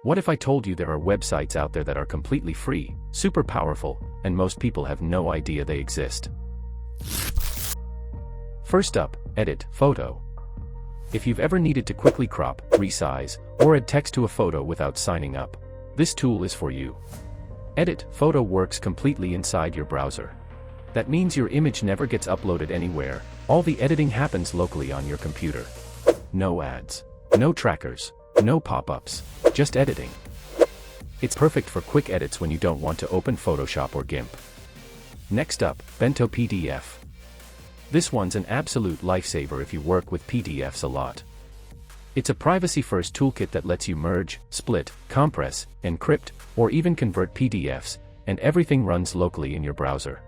What if I told you there are websites out there that are completely free, super powerful, and most people have no idea they exist? First up, Edit Photo. If you've ever needed to quickly crop, resize, or add text to a photo without signing up, this tool is for you. Edit Photo works completely inside your browser. That means your image never gets uploaded anywhere, all the editing happens locally on your computer. No ads, no trackers, no pop-ups, just editing. It's perfect for quick edits when you don't want to open Photoshop or GIMP. Next up, Bento PDF. This one's an absolute lifesaver if you work with PDFs a lot. It's a privacy-first toolkit that lets you merge, split, compress, encrypt, or even convert PDFs, and everything runs locally in your browser.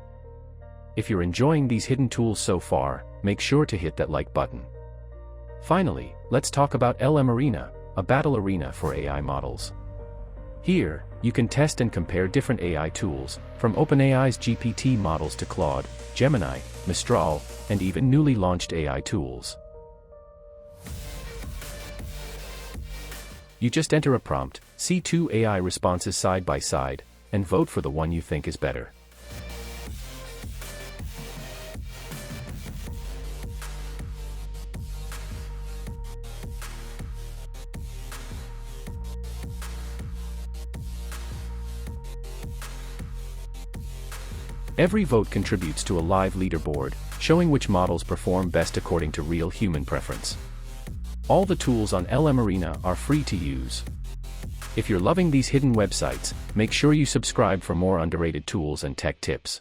If you're enjoying these hidden tools so far, make sure to hit that like button. Finally, let's talk about LM Arena, a battle arena for AI models. Here, you can test and compare different AI tools, from OpenAI's GPT models to Claude, Gemini, Mistral, and even newly launched AI tools. You just enter a prompt, see two AI responses side by side, and vote for the one you think is better. Every vote contributes to a live leaderboard, showing which models perform best according to real human preference. All the tools on LM Arena are free to use. If you're loving these hidden websites, make sure you subscribe for more underrated tools and tech tips.